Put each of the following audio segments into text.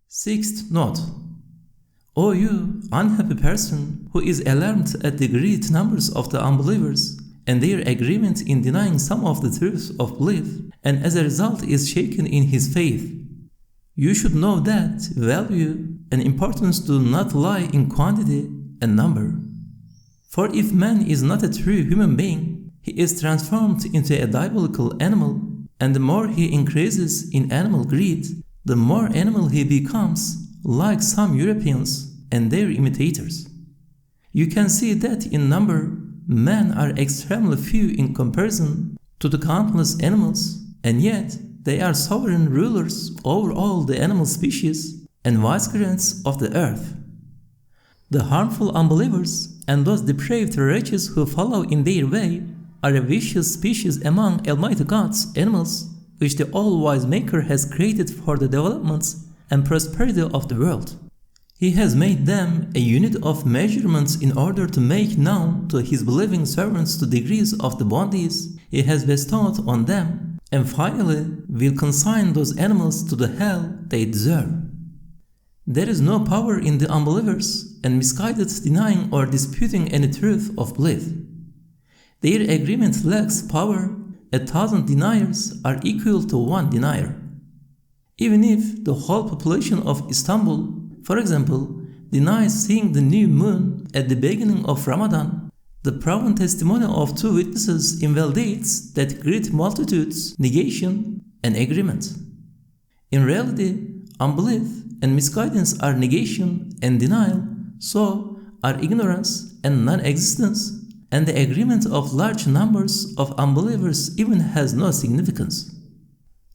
Sixth note. O you unhappy person who is alarmed at the great numbers of the unbelievers and their agreement in denying some of the truths of belief, and as a result is shaken in his faith. You should know that value and importance do not lie in quantity and number. For if man is not a true human being, he is transformed into a diabolical animal, and the more he increases in animal greed, the more animal he becomes, like some Europeans and their imitators. You can see that in number, men are extremely few in comparison to the countless animals, and yet they are sovereign rulers over all the animal species and vicegerents of the earth. The harmful unbelievers and those depraved wretches who follow in their way are a vicious species among Almighty God's animals, which the all-wise Maker has created for the development and prosperity of the world. He has made them a unit of measurements in order to make known to His believing servants the degrees of the bounties He has bestowed on them, and finally will consign those animals to the hell they deserve. There is no power in the unbelievers and misguided denying or disputing any truth of belief. Their agreement lacks power. 1,000 deniers are equal to 1 denier. Even if the whole population of Istanbul, for example, denies seeing the new moon at the beginning of Ramadan, the proven testimony of 2 witnesses invalidates that great multitude's negation and agreement. In reality, unbelief and misguidance are negation and denial, so are ignorance and non-existence, and the agreement of large numbers of unbelievers even has no significance.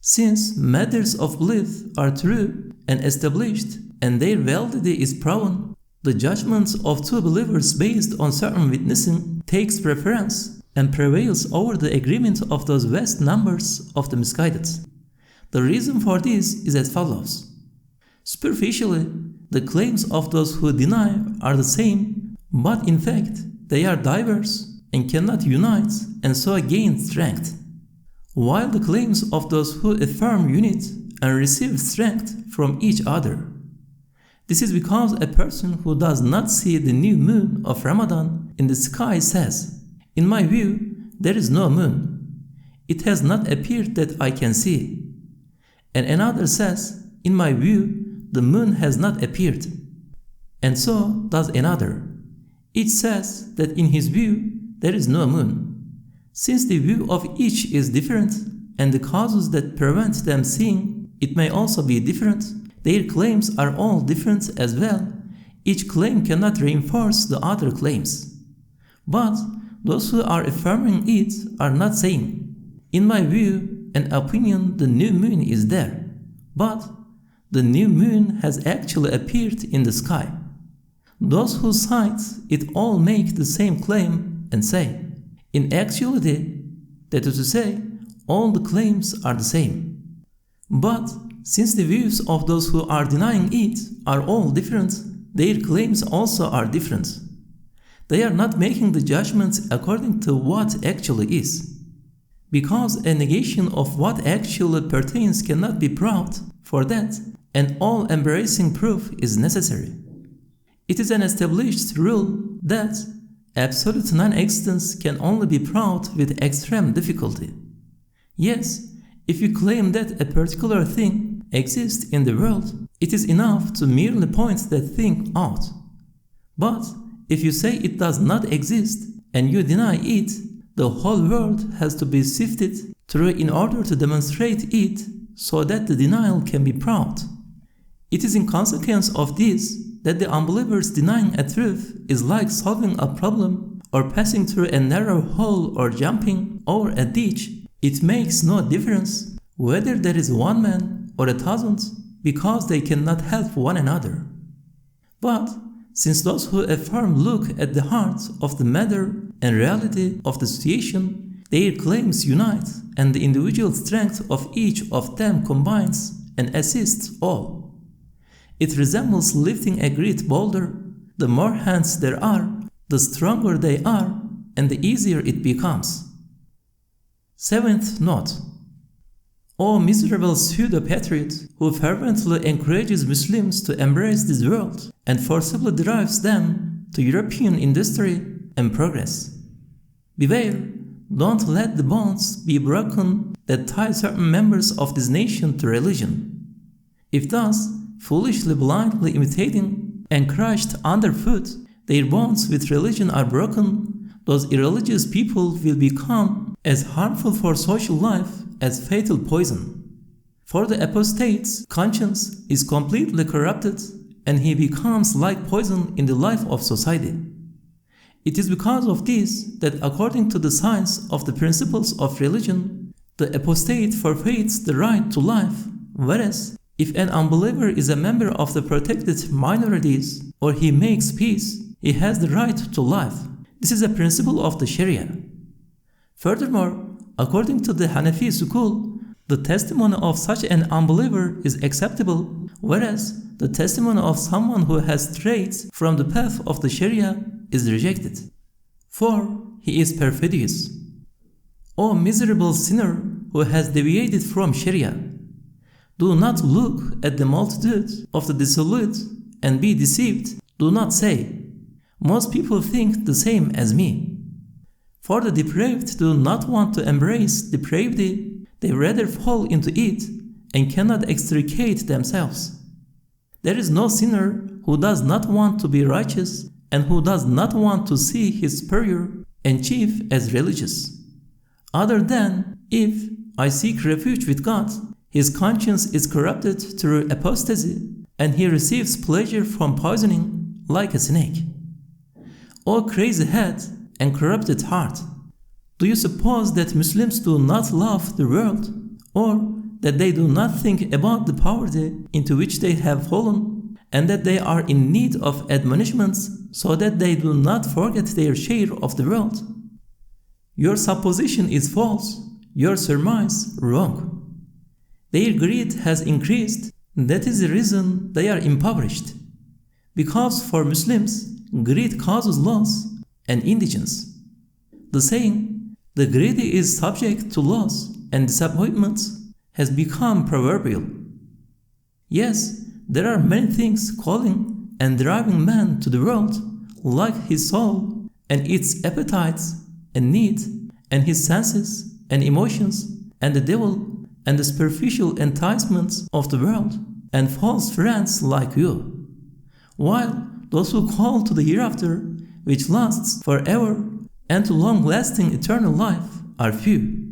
Since matters of belief are true and established and their validity is proven, the judgment of 2 believers based on certain witnessing takes preference and prevails over the agreement of those vast numbers of the misguided. The reason for this is as follows. Superficially, the claims of those who deny are the same, but in fact, they are diverse and cannot unite and so gain strength, while the claims of those who affirm unite and receive strength from each other. This is because a person who does not see the new moon of Ramadan in the sky says, "In my view, there is no moon. It has not appeared that I can see." And another says, "In my view, the moon has not appeared." And so does another. Each says that in his view there is no moon. Since the view of each is different, and the causes that prevent them seeing it may also be different, their claims are all different as well. Each claim cannot reinforce the other claims. But those who are affirming it are not saying, "In my view and opinion the new moon is there," but "The new moon has actually appeared in the sky." Those who cite it all make the same claim and say, "In actuality," that is to say, all the claims are the same. But since the views of those who are denying it are all different, their claims also are different. They are not making the judgment according to what actually is. Because a negation of what actually pertains cannot be brought, for that an all-embracing proof is necessary. It is an established rule that absolute non-existence can only be brought with extreme difficulty. Yes, if you claim that a particular thing exists in the world, it is enough to merely point that thing out. But if you say it does not exist and you deny it, the whole world has to be sifted through in order to demonstrate it so that the denial can be proved. It is in consequence of this that the unbelievers denying a truth is like solving a problem or passing through a narrow hole or jumping over a ditch. It makes no difference whether there is 1 man or 1,000, because they cannot help one another. But since those who affirm look at the heart of the matter and reality of the situation, their claims unite and the individual strength of each of them combines and assists all. It resembles lifting a great boulder. The more hands there are, the stronger they are, and the easier it becomes. Seventh note. O miserable pseudo-patriot who fervently encourages Muslims to embrace this world and forcibly drives them to European industry and progress. Beware, don't let the bonds be broken that tie certain members of this nation to religion. If thus, foolishly blindly imitating and crushed underfoot, their bonds with religion are broken, those irreligious people will become as harmful for social life as fatal poison. For the apostate's conscience is completely corrupted and he becomes like poison in the life of society. It is because of this that according to the science of the principles of religion, the apostate forfeits the right to life, whereas if an unbeliever is a member of the protected minorities or he makes peace, he has the right to life. This is a principle of the Sharia. Furthermore, according to the Hanafi school, the testimony of such an unbeliever is acceptable, whereas the testimony of someone who has strayed from the path of the Sharia is rejected, for he is perfidious. O miserable sinner who has deviated from Sharia, do not look at the multitude of the dissolute and be deceived. Do not say, most people think the same as me. For the depraved do not want to embrace depravity, they rather fall into it and cannot extricate themselves. There is no sinner who does not want to be righteous and who does not want to see his superior and chief as religious. Other than, if I seek refuge with God, his conscience is corrupted through apostasy and he receives pleasure from poisoning like a snake. O crazy head and corrupted heart, do you suppose that Muslims do not love the world, or that they do not think about the poverty into which they have fallen, and that they are in need of admonishments so that they do not forget their share of the world? Your supposition is false, your surmise wrong. Their greed has increased, that is the reason they are impoverished. Because for Muslims, greed causes loss and indigence. The saying, the greedy is subject to loss and disappointments, has become proverbial. Yes, there are many things calling and driving man to the world, like his soul and its appetites and need, and his senses and emotions, and the devil and the superficial enticements of the world, and false friends like you. While those who call to the hereafter, which lasts forever, and to long-lasting eternal life, are few.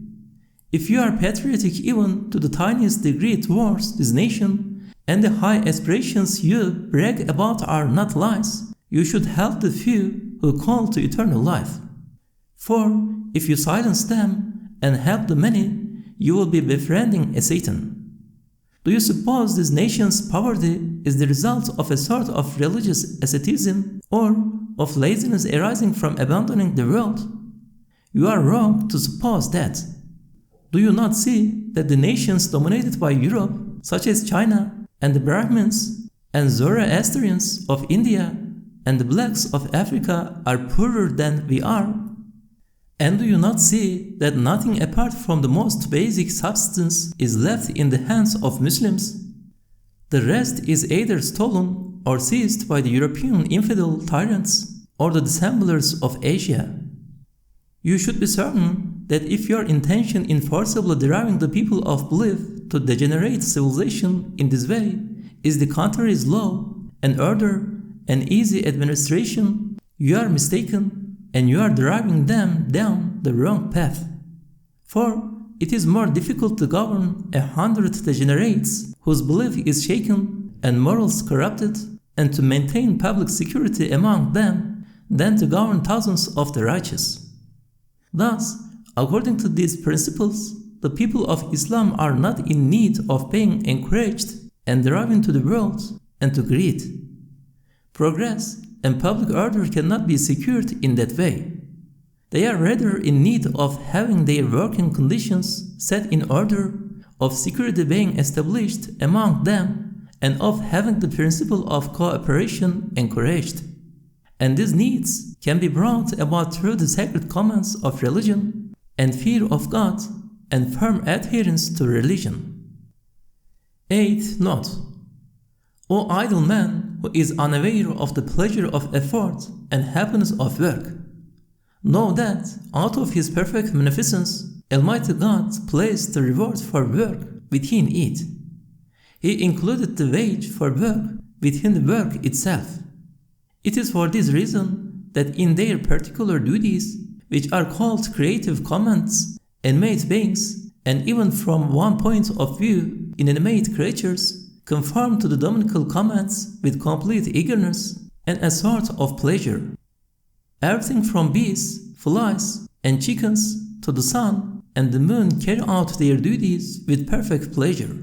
If you are patriotic even to the tiniest degree towards this nation, and the high aspirations you brag about are not lies, you should help the few who call to eternal life. For if you silence them and help the many, you will be befriending a Satan. Do you suppose this nation's poverty is the result of a sort of religious asceticism or of laziness arising from abandoning the world? You are wrong to suppose that. Do you not see that the nations dominated by Europe, such as China and the Brahmins and Zoroastrians of India and the blacks of Africa are poorer than we are? And do you not see that nothing apart from the most basic substance is left in the hands of Muslims? The rest is either stolen or seized by the European infidel tyrants or the dissemblers of Asia. You should be certain that if your intention in forcibly driving the people of belief to degenerate civilization in this way is the country's law and order and easy administration, you are mistaken and you are driving them down the wrong path. For it is more difficult to govern 100 degenerates whose belief is shaken and morals corrupted, and to maintain public security among them than to govern thousands of the righteous. Thus, according to these principles, the people of Islam are not in need of being encouraged and driving to the world and to greed. Progress and public order cannot be secured in that way. They are rather in need of having their working conditions set in order, of security being established among them, and of having the principle of cooperation encouraged. And these needs can be brought about through the sacred commands of religion and fear of God and firm adherence to religion. 8th note. O idle man who is unaware of the pleasure of effort and happiness of work, know that out of His perfect munificence, Almighty God placed the reward for work within it. He included the wage for work within the work itself. It is for this reason that in their particular duties, which are called creative commands, animate beings, and even from one point of view, inanimate creatures, conform to the dominical commands with complete eagerness and a sort of pleasure. Everything from bees, flies, and chickens to the sun and the moon carry out their duties with perfect pleasure.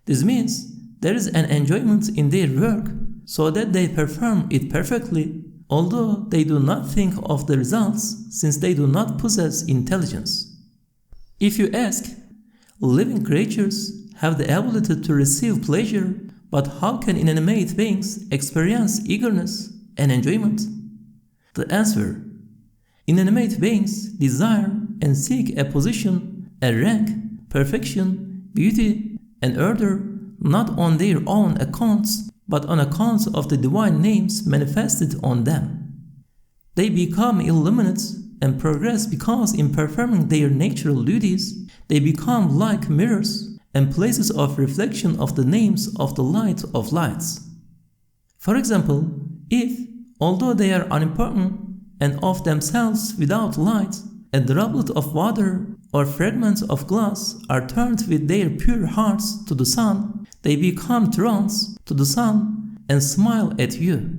This means there is an enjoyment in their work so that they perform it perfectly, although they do not think of the results since they do not possess intelligence. If you ask, living creatures have the ability to receive pleasure, but how can inanimate beings experience eagerness and enjoyment? The answer: inanimate beings desire and seek a position, a rank, perfection, beauty, and order not on their own accounts, but on account of the divine names manifested on them. They become illuminate and progress because in performing their natural duties, they become like mirrors and places of reflection of the names of the light of lights. For example, if, although they are unimportant and of themselves without light, a droplet of water or fragments of glass are turned with their pure hearts to the sun, they become drawn to the sun and smile at you.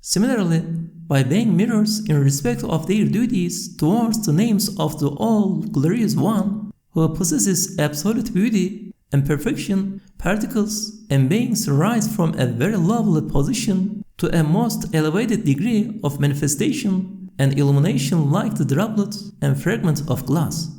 Similarly, by being mirrors in respect of their duties towards the names of the all-glorious One, who possesses absolute beauty and perfection, particles and beings rise from a very lovely position to a most elevated degree of manifestation and illumination like the droplet and fragment of glass.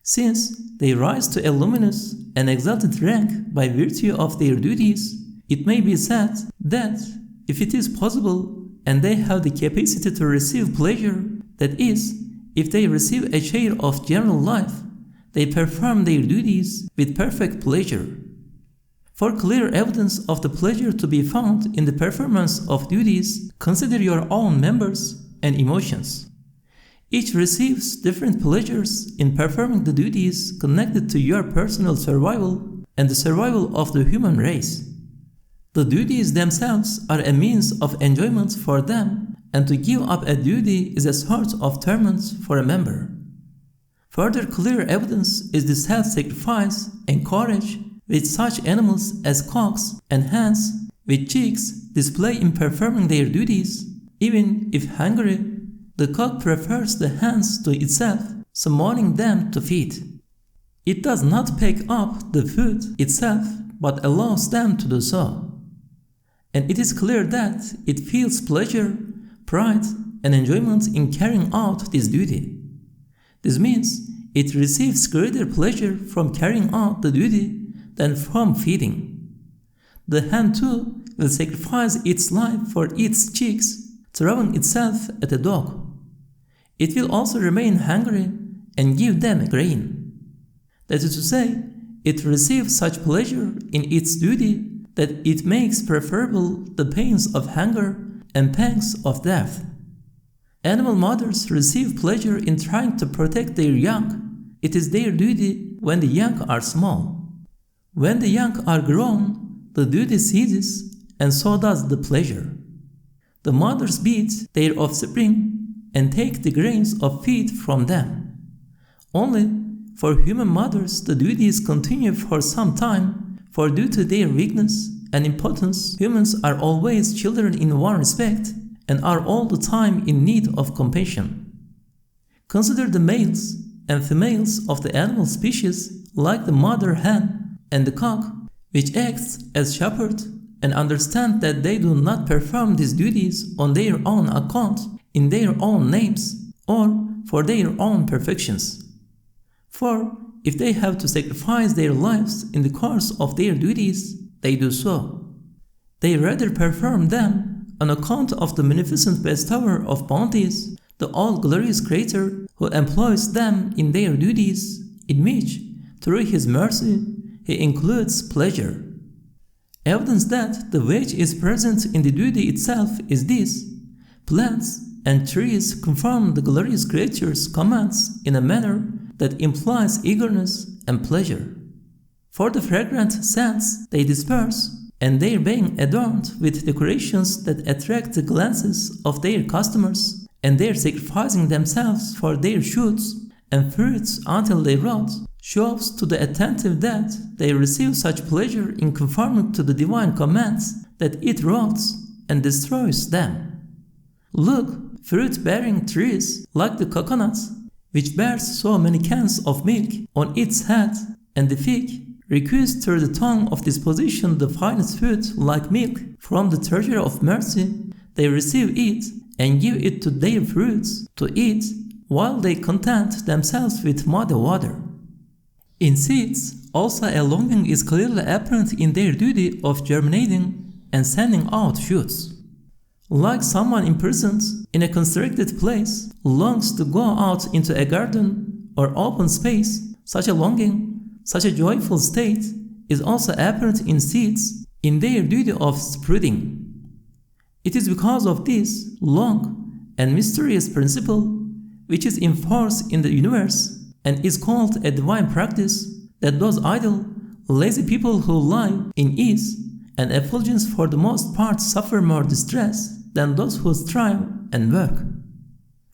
Since they rise to a luminous and exalted rank by virtue of their duties, it may be said that if it is possible and they have the capacity to receive pleasure, that is, if they receive a share of general life, they perform their duties with perfect pleasure. For clear evidence of the pleasure to be found in the performance of duties, consider your own members and emotions. Each receives different pleasures in performing the duties connected to your personal survival and the survival of the human race. The duties themselves are a means of enjoyment for them, and to give up a duty is a sort of torment for a member. Further clear evidence is the self-sacrifice and courage which such animals as cocks and hens with chicks display in performing their duties. Even if hungry, the cock prefers the hens to itself, summoning them to feed. It does not pick up the food itself, but allows them to do so. And it is clear that it feels pleasure, pride, and enjoyment in carrying out this duty. This means it receives greater pleasure from carrying out the duty than from feeding. The hen too will sacrifice its life for its chicks, throwing itself at a dog. It will also remain hungry and give them grain. That is to say, it receives such pleasure in its duty that it makes preferable the pains of hunger and pangs of death. Animal mothers receive pleasure in trying to protect their young. It is their duty when the young are small. When the young are grown, the duty ceases, and so does the pleasure. The mothers beat their offspring and take the grains of feed from them. Only for human mothers the duties continue for some time, for due to their weakness and impotence, humans are always children in one respect and are all the time in need of compassion. Consider the males and females of the animal species like the mother hen and the cock, which acts as shepherd and understand that they do not perform these duties on their own account, in their own names, or for their own perfections. For if they have to sacrifice their lives in the course of their duties, they do so. They rather perform them on account of the magnificent bestower of bounties, the all-glorious Creator who employs them in their duties, in which, through His mercy, He includes pleasure. Evidence that the which is present in the duty itself is this: plants and trees confirm the glorious Creator's commands in a manner that implies eagerness and pleasure. For the fragrant scents they disperse, and their being adorned with decorations that attract the glances of their customers, and their sacrificing themselves for their shoots and fruits until they rot, shows to the attentive that they receive such pleasure in conforming to the divine commands that it rots and destroys them. Look, fruit-bearing trees like the coconut, which bears so many cans of milk on its head, and the fig, requires through the tongue of disposition the finest food like milk from the treasure of mercy. They receive it and give it to their fruits to eat, while they content themselves with muddy water. In seeds, also a longing is clearly apparent in their duty of germinating and sending out shoots. Like someone imprisoned in a constricted place longs to go out into a garden or open space, such a longing, such a joyful state is also apparent in seeds in their duty of sprouting. It is because of this long and mysterious principle, which is in force in the universe and is called a divine practice, that those idle, lazy people who lie in ease and effulgence for the most part suffer more distress than those who strive and work.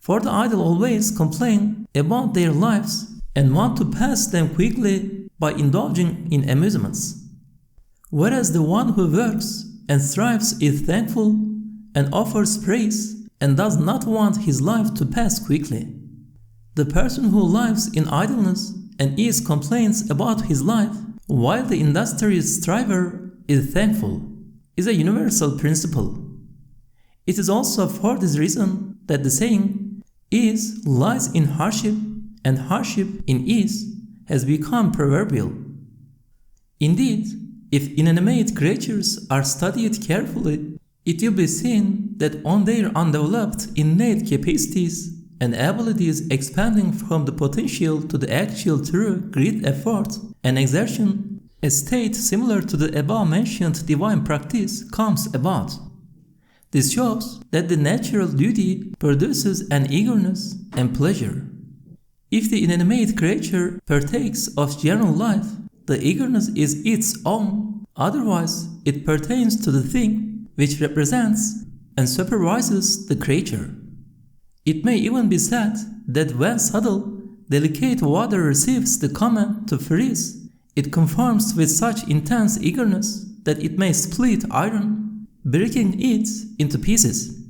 For the idle always complain about their lives and want to pass them quickly by indulging in amusements, whereas the one who works and strives is thankful and offers praise and does not want his life to pass quickly. The person who lives in idleness and ease complains about his life, while the industrious striver is thankful, is a universal principle. It is also for this reason that the saying, ease lies in hardship and hardship in ease, has become proverbial. Indeed, if inanimate creatures are studied carefully, it will be seen that on their undeveloped innate capacities and abilities expanding from the potential to the actual through great effort and exertion, a state similar to the above-mentioned divine practice comes about. This shows that the natural duty produces an eagerness and pleasure. If the inanimate creature partakes of general life, the eagerness is its own, otherwise it pertains to the thing which represents and supervises the creature. It may even be said that when subtle, delicate water receives the command to freeze, it conforms with such intense eagerness that it may split iron, breaking it into pieces.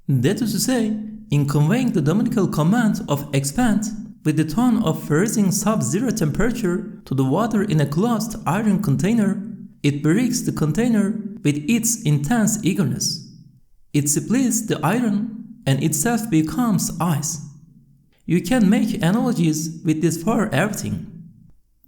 That is to say, in conveying the dominical command of expand with the tone of freezing sub-zero temperature to the water in a closed iron container, it breaks the container with its intense eagerness. It splits the iron and itself becomes ice. You can make analogies with this for everything.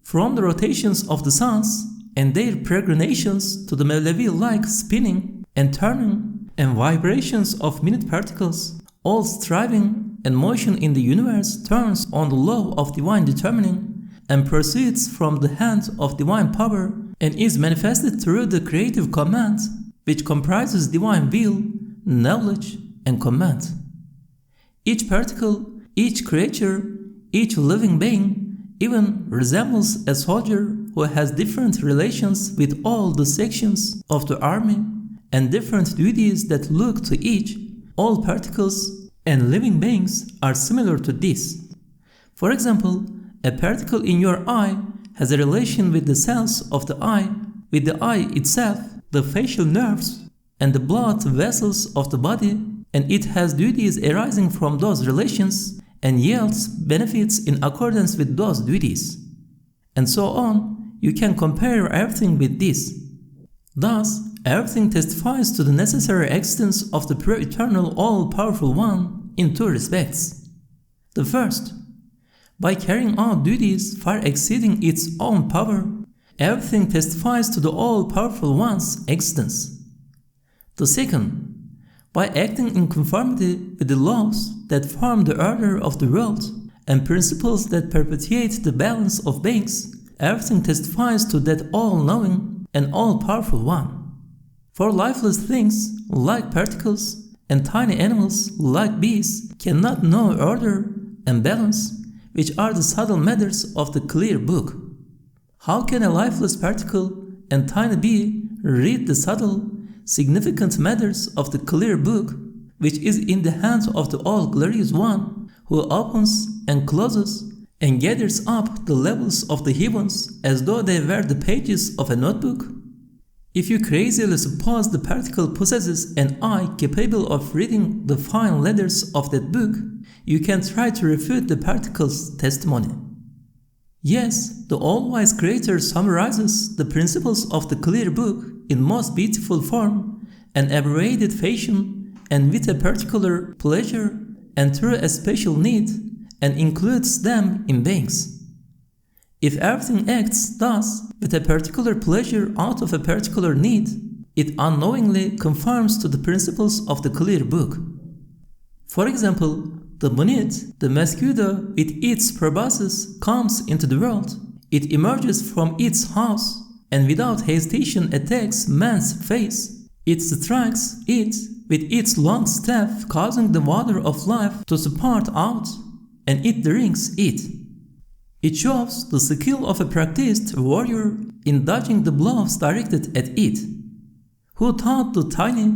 From the rotations of the suns and their peregrinations to the Mevlevi-like spinning and turning and vibrations of minute particles, all striving and motion in the universe turns on the law of divine determining and proceeds from the hand of divine power and is manifested through the creative command, which comprises divine will, knowledge, and command. Each particle, each creature, each living being even resembles a soldier who has different relations with all the sections of the army and different duties that look to each. All particles and living beings are similar to this. For example, a particle in your eye has a relation with the cells of the eye, with the eye itself, the facial nerves, and the blood vessels of the body, and it has duties arising from those relations and yields benefits in accordance with those duties. And so on, you can compare everything with this. Thus, everything testifies to the necessary existence of the pure eternal all-powerful one in two respects. The first, by carrying out duties far exceeding its own power, everything testifies to the all-powerful one's existence. The second, by acting in conformity with the laws that form the order of the world, and principles that perpetuate the balance of beings, everything testifies to that all-knowing and all-powerful one. For lifeless things, like particles, and tiny animals, like bees, cannot know order and balance, which are the subtle matters of the clear book. How can a lifeless particle and tiny bee read the subtle, significant matters of the clear book, which is in the hands of the all-glorious one, who opens and closes and gathers up the levels of the heavens as though they were the pages of a notebook? If you crazily suppose the particle possesses an eye capable of reading the fine letters of that book, you can try to refute the particle's testimony. Yes, the all-wise Creator summarizes the principles of the clear book in most beautiful form and abbreviated fashion and with a particular pleasure and through a special need, and includes them in beings. If everything acts thus with a particular pleasure out of a particular need, it unknowingly conforms to the principles of the clear book. For example, the minute the mosquito with its proboscis comes into the world, it emerges from its house and without hesitation attacks man's face. It strikes it with its long staff, causing the water of life to spout out, and it drinks it. It shows the skill of a practiced warrior in dodging the blows directed at it, who taught the tiny,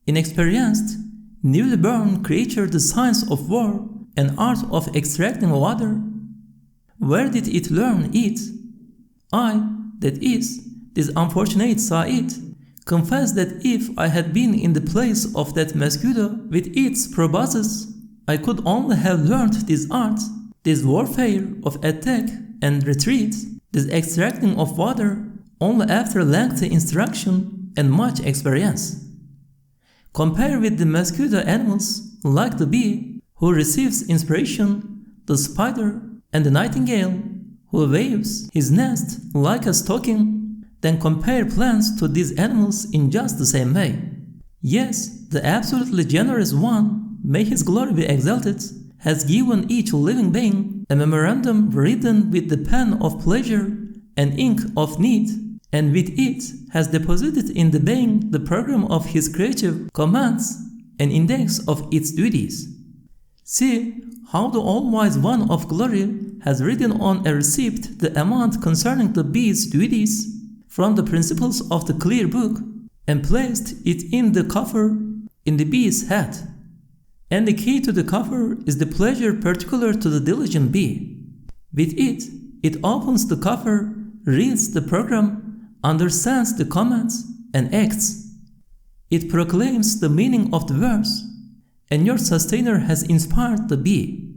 inexperienced, newly born creature the science of war and art of extracting water. Where did it learn it? I, that is, this unfortunate saw it, confess that if I had been in the place of that mosquito with its proboscis, I could only have learned this art, this warfare of attack and retreat, this extracting of water, only after lengthy instruction and much experience. Compare with the mosquito animals, like the bee, who receives inspiration, the spider, and the nightingale, who waves his nest like a stocking. Then compare plants to these animals in just the same way. Yes, the absolutely generous one, may his glory be exalted, has given each living being a memorandum written with the pen of pleasure and ink of need, and with it has deposited in the being the program of his creative commands, an index of its duties. See how the all-wise one of glory has written on a receipt the amount concerning the bee's duties from the principles of the clear book, and placed it in the coffer in the bee's head. And the key to the coffer is the pleasure particular to the diligent bee. With it, it opens the coffer, reads the program, understands the commands, and acts. It proclaims the meaning of the verse, and your sustainer has inspired the bee.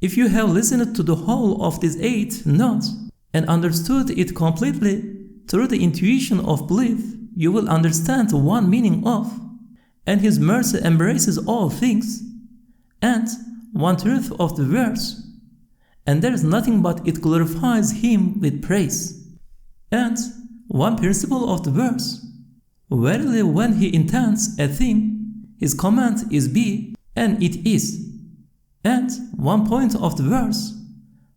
If you have listened to the whole of these 8 notes and understood it completely, through the intuition of belief, you will understand one meaning of, and his mercy embraces all things, and one truth of the verse, and there is nothing but it glorifies him with praise, and one principle of the verse. Verily, when he intends a thing, his command is be, and it is, and one point of the verse.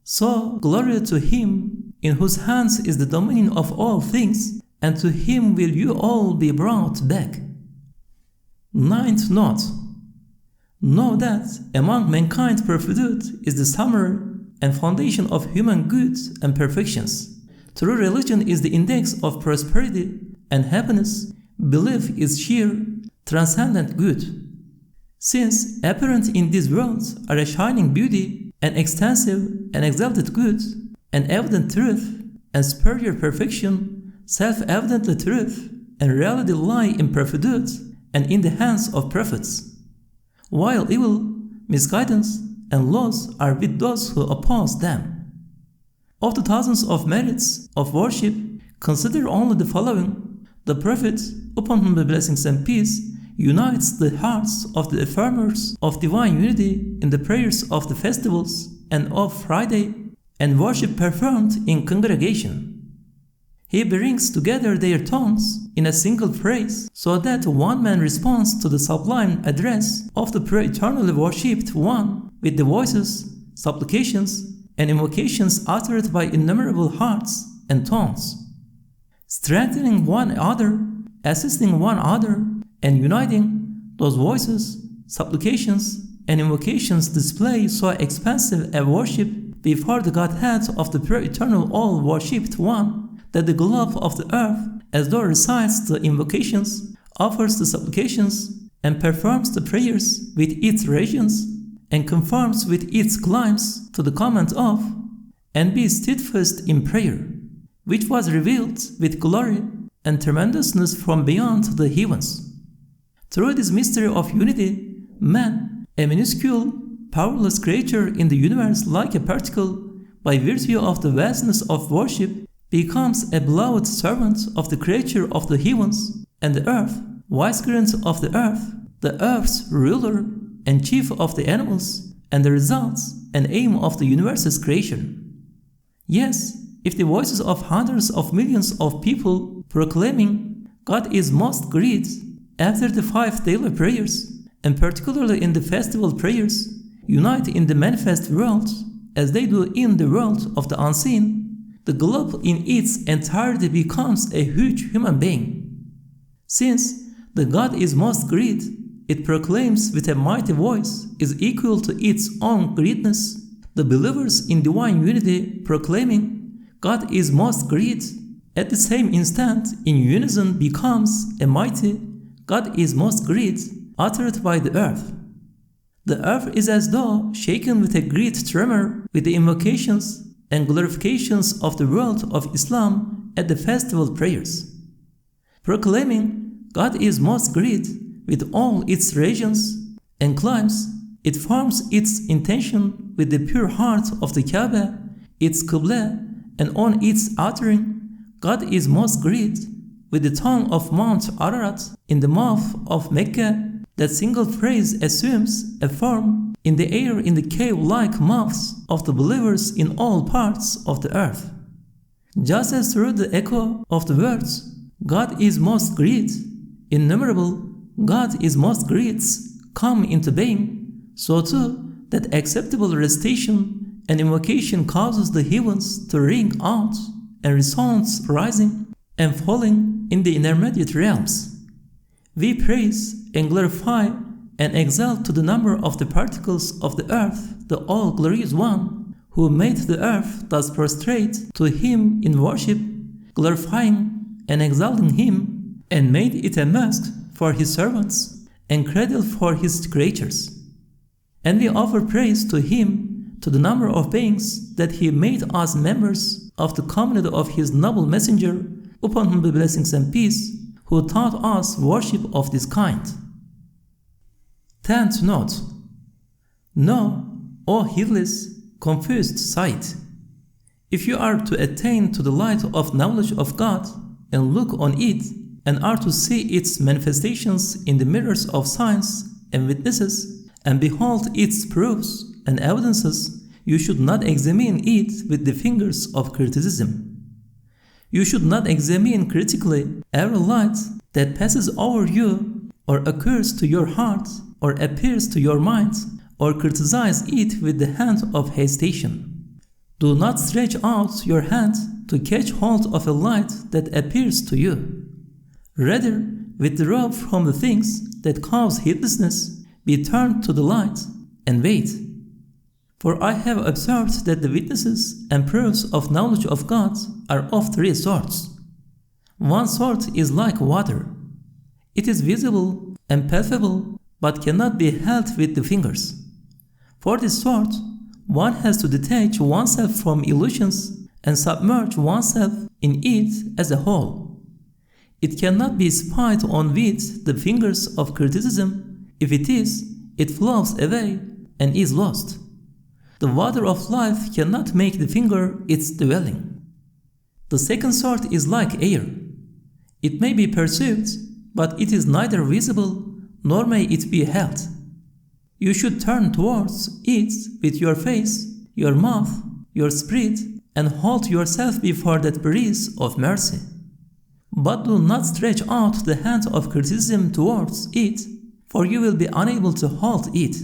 So glory to him in whose hands is the dominion of all things, and to him will you all be brought back. 9th note. Know that among mankind prophethood is the summary and foundation of human goods and perfections. True religion is the index of prosperity and happiness. Belief is sheer, transcendent good. Since apparent in this world are a shining beauty, an extensive and exalted good, an evident truth, and superior perfection, self-evidently truth, and reality lie in prophethood and in the hands of prophets, while evil, misguidance, and loss are with those who oppose them. Of the thousands of merits of worship, consider only the following. The Prophet, upon whom be blessings and peace, unites the hearts of the affirmers of divine unity in the prayers of the festivals and of Friday, and worship performed in congregation. He brings together their tongues in a single praise, so that one man responds to the sublime address of the pre-eternally worshipped one with the voices supplications, and invocations uttered by innumerable hearts and tongues, strengthening one another, assisting one another, and uniting. Those voices, supplications, and invocations display so expansive a worship before the Godhead of the pure eternal all-worshipped one that the globe of the earth, as though recites the invocations, offers the supplications, and performs the prayers with its regions, and conforms with its climes to the command of, and be steadfast in prayer, which was revealed with glory and tremendousness from beyond the heavens. Through this mystery of unity, man, a minuscule, powerless creature in the universe like a particle, by virtue of the vastness of worship, becomes a beloved servant of the creator of the heavens and the earth, vicegerent of the earth's ruler and chief of the animals, and the results and aim of the universe's creation. Yes, if the voices of hundreds of millions of people proclaiming God is most great after the 5 daily prayers, and particularly in the festival prayers, unite in the manifest world as they do in the world of the unseen, the globe in its entirety becomes a huge human being. Since the God is most great, it proclaims with a mighty voice, is equal to its own greatness. The believers in divine unity proclaiming God is most great, at the same instant in unison becomes a mighty God is most great, uttered by the earth. The earth is as though shaken with a great tremor with the invocations and glorifications of the world of Islam at the festival prayers. Proclaiming God is most great with all its regions and climes, it forms its intention with the pure heart of the Kaaba, its Qibla, and on its uttering, God is most great with the tongue of Mount Ararat in the mouth of Mecca. That single phrase assumes a form in the air in the cave-like mouths of the believers in all parts of the earth. Just as through the echo of the words, God is most great, innumerable God is most great come into being, so too that acceptable recitation and invocation causes the heavens to ring out and resounds rising and falling in the intermediate realms. We praise and glorify and exalt to the number of the particles of the earth the all-glorious One, who made the earth thus prostrate to Him in worship, glorifying and exalting Him, and made it a mosque for His servants and cradle for His creatures. And we offer praise to Him to the number of beings that He made us members of the community of His noble messenger, upon whom be blessings and peace, who taught us worship of this kind. 10th note. Know, O heedless, confused sight, if you are to attain to the light of knowledge of God and look on it, and are to see its manifestations in the mirrors of science and witnesses, and behold its proofs and evidences, you should not examine it with the fingers of criticism. You should not examine critically every light that passes over you, or occurs to your heart, or appears to your mind, or criticize it with the hand of hesitation. Do not stretch out your hand to catch hold of a light that appears to you. Rather, withdraw from the things that cause heedlessness, be turned to the light, and wait. For I have observed that the witnesses and proofs of knowledge of God are of 3 sorts. One sort is like water. It is visible and palpable, but cannot be held with the fingers. For this sort, one has to detach oneself from illusions and submerge oneself in it as a whole. It cannot be spied on with the fingers of criticism. If it is, it flows away and is lost. The water of life cannot make the finger its dwelling. The second sort is like air. It may be perceived, but it is neither visible nor may it be held. You should turn towards it with your face, your mouth, your spirit, and hold yourself before that breeze of mercy. But do not stretch out the hand of criticism towards it, for you will be unable to hold it.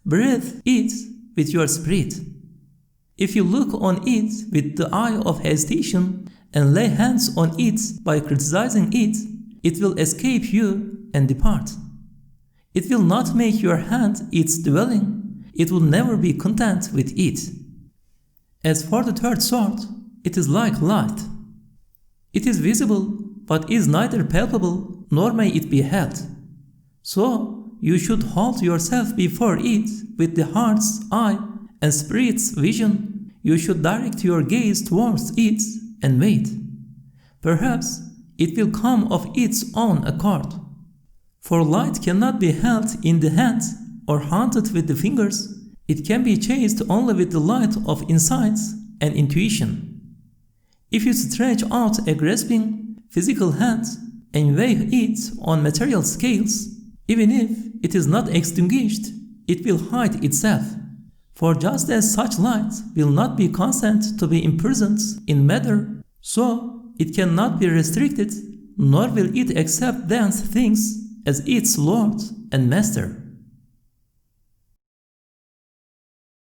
Breathe it with your spirit. If you look on it with the eye of hesitation and lay hands on it by criticizing it, it will escape you and depart. It will not make your hand its dwelling. It will never be content with it. As for the third sort, it is like light. It is visible, but is neither palpable nor may it be held. So you should hold yourself before it with the heart's eye and spirit's vision. You should direct your gaze towards it and wait. Perhaps it will come of its own accord. For light cannot be held in the hand or hunted with the fingers. It can be chased only with the light of insight and intuition. If you stretch out a grasping physical hand and weigh it on material scales, even if it is not extinguished, it will hide itself. For just as such light will not be consent to be imprisoned in matter, so it cannot be restricted, nor will it accept dense things as its Lord and Master.